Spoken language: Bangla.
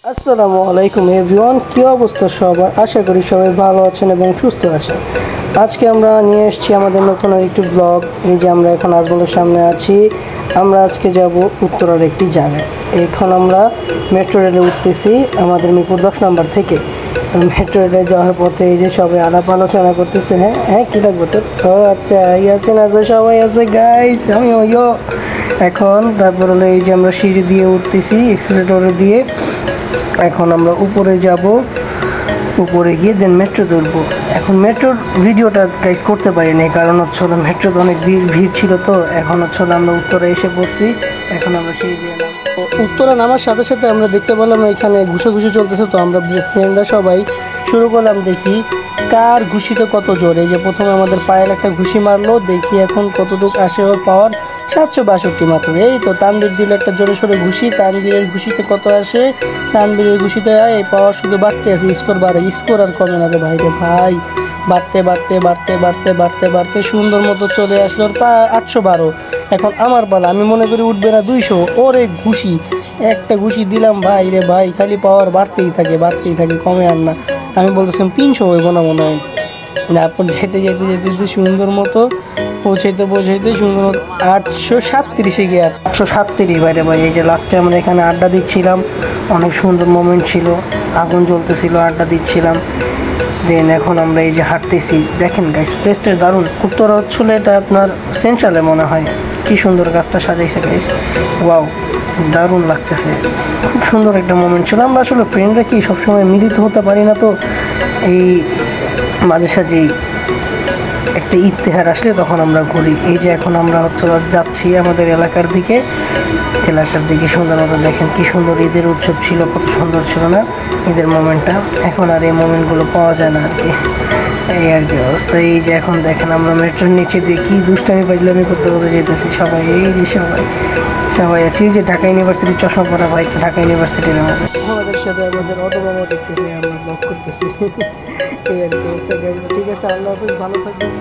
আসসালামু আলাইকুম এভরিওয়ান, কী অবস্থা সবার? আশা করি সবাই ভালো আছেন এবং সুস্থ আছেন। আজকে আমরা নিয়ে এসেছি আমাদের নতুন আরেকটি ব্লগ। এই যে আমরা এখন আজমলের সামনে আছি। আমরা আজকে যাব উত্তরার একটি জায়গায়। এখন আমরা মেট্রো রেলে উঠতেছি আমাদের মিরপুর 10 নম্বর থেকে। তো মেট্রো রেলে যাওয়ার পথে এই যে সবাই আলাপ আলোচনা করতেছে। হ্যাঁ হ্যাঁ, কী লাগবে তোর? ও আচ্ছা, ইয়াসিন আছে, সবাই আছে গাইস, আমি ওইও। এখন তারপর হলো এই যে আমরা সিঁড়ি দিয়ে উঠতেছি, এক্সেলেটরে দিয়ে। এখন আমরা উপরে যাব, উপরে গিয়ে দেন মেট্রো ধরবো। এখন মেট্রোর ভিডিওটা গাইজ করতে পারিনি, কারণ হচ্ছে মেট্রোতে অনেক ভিড় ছিল। তো এখন হচ্ছে আমরা উত্তরে এসে পড়ছি। এখন আমরা সিঁড়ি দিয়ে উত্তরা নামার সাথে সাথে আমরা দেখতে পেলাম এখানে ঘুষাঘুষি চলতেছে। তো আমরা ফ্রেন্ডরা সবাই শুরু করলাম, দেখি কার ঘুষিতে কত জোর। এই যে প্রথমে আমাদের পায়ের একটা ঘুষি মারলো, দেখি এখন কতটুকু আসে ওর পাওয়ার। 762 মাত্র। এই তো তানবীর দিল একটা জোরে সোরে ঘুষি। তানবীরের ঘুষিতে কত আসে? তানবীরের ঘুষিতে এই পাওয়ার শুধু বাড়তে আছে, স্কোর বাড়ে, স্কোর আর কমে না রে ভাই রে ভাই। বাড়তে বাড়তে বাড়তে বাড়তে বাড়তে বাড়তে সুন্দর মতো চলে আসলো ওর 812। এখন আমার পালা, আমি মনে করি উঠবে না 200। ওরে ঘুষি, একটা ঘুষি দিলাম ভাই রে ভাই, খালি পাওয়ার বাড়তেই থাকে বাড়তেই থাকে, কমে আর না। আমি বলতেছিলাম 300 হইব না মনে হয়। তারপর যেতে যেতে যেতে যেতে সুন্দর মতো পৌঁছাইতে সুন্দর 837-এ গিয়ে 837 বাইরে ভাই। এই যে লাস্টে আমরা এখানে আড্ডা দিচ্ছিলাম, অনেক সুন্দর মোমেন্ট ছিল, আগুন জ্বলতেছিল, আড্ডা দিচ্ছিলাম। দেন এখন আমরা এই যে হাঁটতেছি, দেখেন গাইস প্লেসটা দারুণ। উত্তরা হচ্ছিল এটা আপনার সেন্ট্রালে মনে হয়। কি সুন্দর গাছটা সাজাইছে গাইস, ওয়াও, দারুণ লাগতেছে। খুব সুন্দর একটা মোমেন্ট ছিল। আমরা আসলে ফ্রেন্ডরা কি সবসময় মিলিত হতে পারি না, তো এই মাঝে সাঝেই একটা ঈদ তেহার আসলে তখন আমরা ঘুরি। এই যে এখন আমরা যাচ্ছি আমাদের এলাকার দিকে। সুন্দর মতো দেখেন কি সুন্দর ঈদের উৎসব ছিল, কত সুন্দর ছিল না ঈদের মোমেন্টটা। এখন আর এই মোমেন্টগুলো পাওয়া যায় না আর কি, এই আর কি অবস্থা। এই যে এখন দেখেন আমরা মেট্রোর নিচে দিয়ে কি দুষ্টামি পাইলামি করতে করতে যেতেছি সবাই। এই যে সবাই আছে। এই যে ঢাকা ইউনিভার্সিটির চশমা পরা ভাইটা ঢাকা ইউনিভার্সিটির আমাদের সাথে আমাদের অটো মামা দেখতেছে, আমরা ব্লগ করতেছি। এই আর কি অবস্থা। ঠিক আছে, আল্লাহ হাফিজ, ভালো থাকবেন।